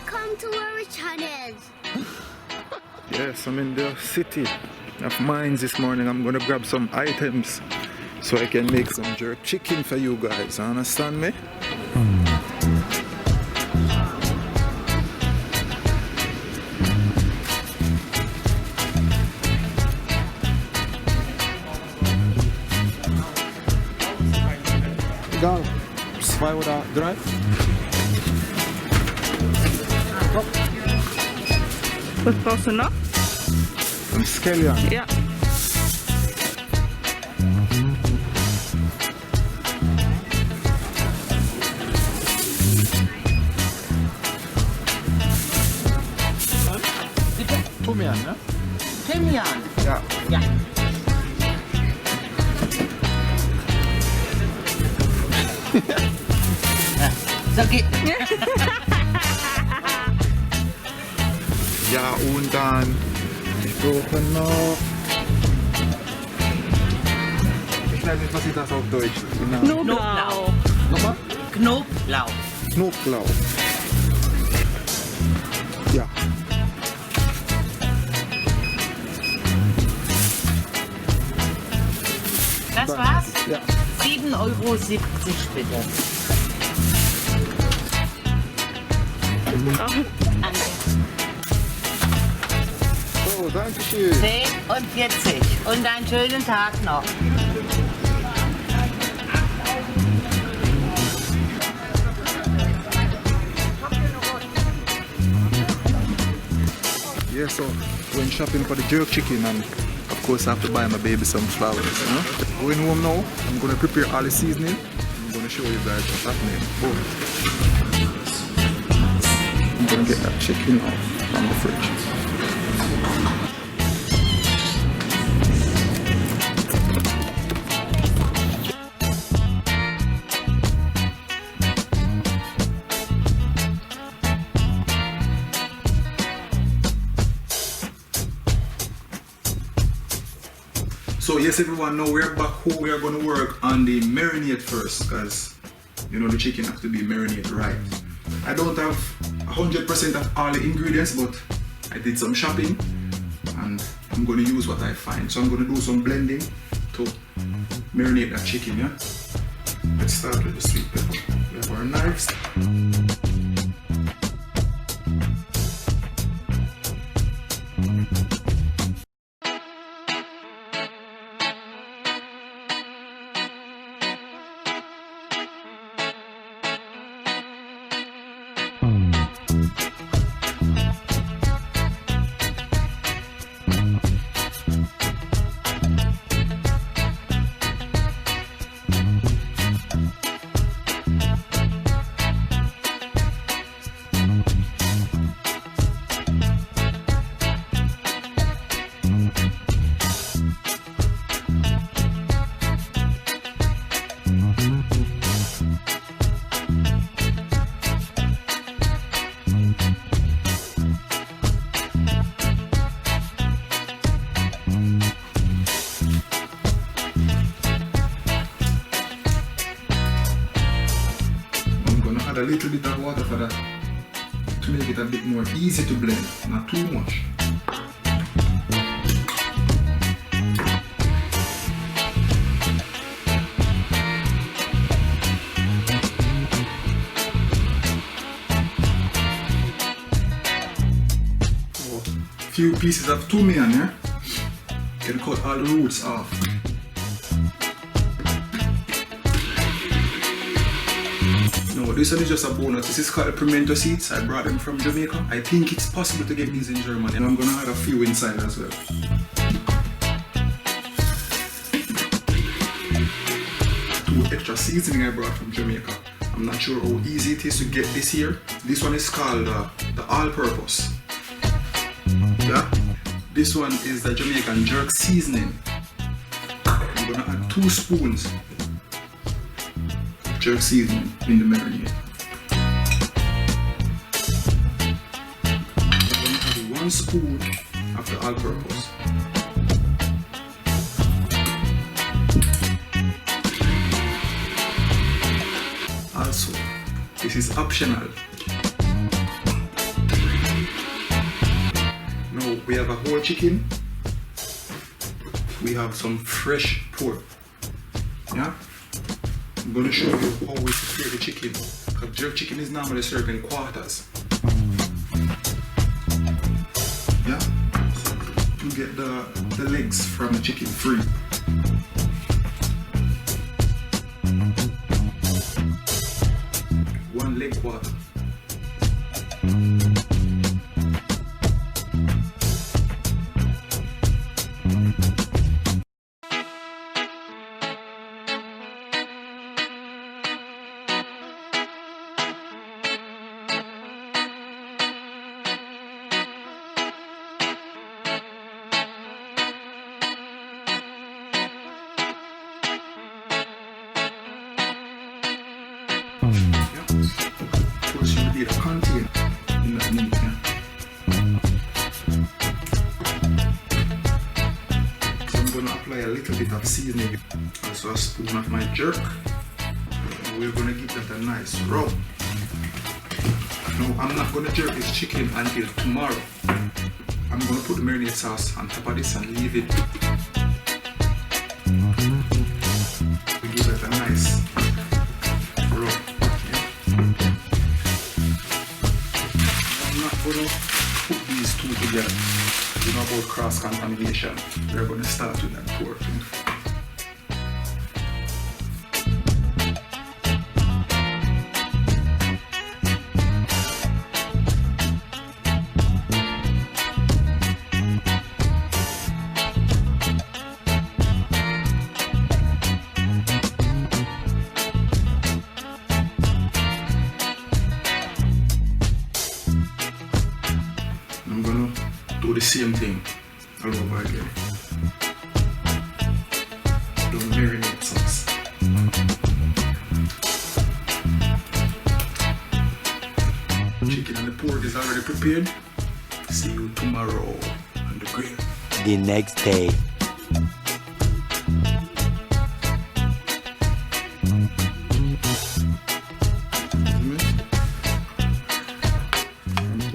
welcome to our channel. Yes, I'm in the city of Mines this morning. I'm gonna grab some items so I can make some jerk chicken for you guys. Understand me? Egal, 2 oder 3? Was brauchst du noch? Ein Scallion. Ja. Thymian, ne? Thymian. Ja. Ja. So geht. Ja, und dann ich brauche noch. Ich weiß nicht, was ist das auf Deutsch? Genau. Knoblauch. Nochmal? Knoblauch. Knoblauch. Ja. Das war's? Ja. 7,70 € bitte. Danke. Oh, danke schön. 10,40 € und einen schönen Tag noch. Yeah, so going shopping for the jerk chicken, and of course I have to buy my baby some flowers, you know? Going home now, I'm gonna prepare all the seasoning. I'm gonna show you guys what's happening. Boom. I'm gonna get that chicken out from the fridge. So yes everyone, now we're back home. We are going to work on the marinade first, because you know the chicken has to be marinated right. I don't have 100% of all the ingredients, but I did some shopping and I'm going to use what I find. So I'm going to do some blending to marinate that chicken, yeah? Let's start with the sweet pepper. We have our knives. A little bit of water for that to make it a bit more easy to blend, not too much. So, few pieces of thymian here. You can cut all the roots off. No, this one is just a bonus. This is called pimento seeds. I brought them from Jamaica. I think it's possible to get these in Germany, and I'm gonna add a few inside as well. 2 extra seasoning I brought from Jamaica. I'm not sure how easy it is to get this here. This one is called the all-purpose. Yeah. This one is the Jamaican jerk seasoning. I'm gonna add 2 spoons. Jerk seasoning in the marinade. I'm going to add 1 spoon of the all-purpose. Also, this is optional. have a whole chicken. We have some fresh pork. Yeah? I'm going to show you how we prepare the chicken. Because jerk chicken is normally served in quarters. Yeah? You get the legs from the chicken free. One leg quarter. Of course, you need a container in that meat. So I'm going to apply a little bit of seasoning. Also a spoon of my jerk. And we're going to give that a nice rub. Now, I'm not going to jerk this chicken until tomorrow. I'm going to put the marinade sauce on top of this and leave it. We give that a nice rub. I'm not going to put these two together. You know about cross-contamination. We're going to start with that pork. I'm gonna do the same thing all over again. The marinade sauce. Chicken and the pork is already prepared. See you tomorrow on the grill. The next day.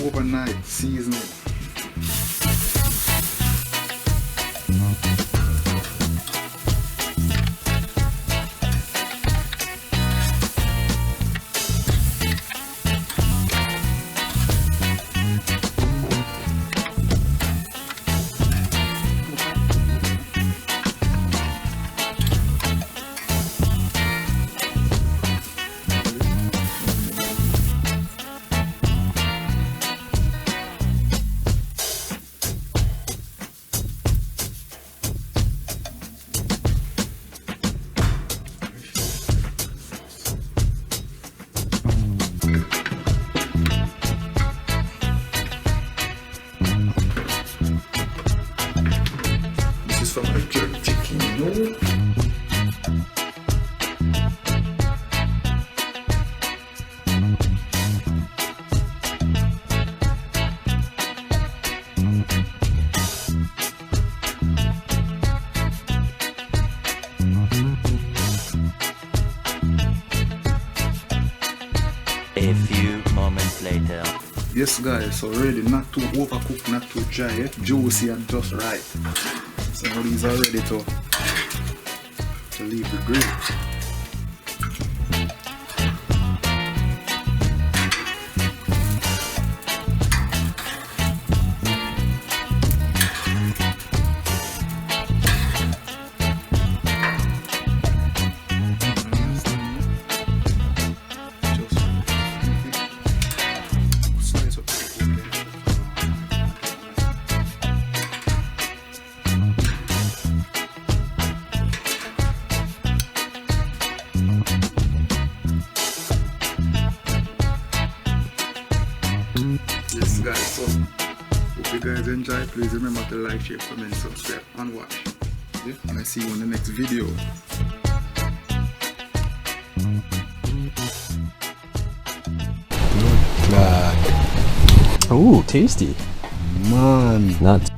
Overnight seasoning. From a jerk chicken, no? A few moments later. Yes guys, so ready, not too overcooked, not too dry, juicy and just right. So now these are ready to leave the grill. Slice up the pork. Yes guys, so hope you guys enjoy. Please remember to like, share, comment, subscribe and watch. Yeah? And I see you in the next video. Oh, tasty. Man. Not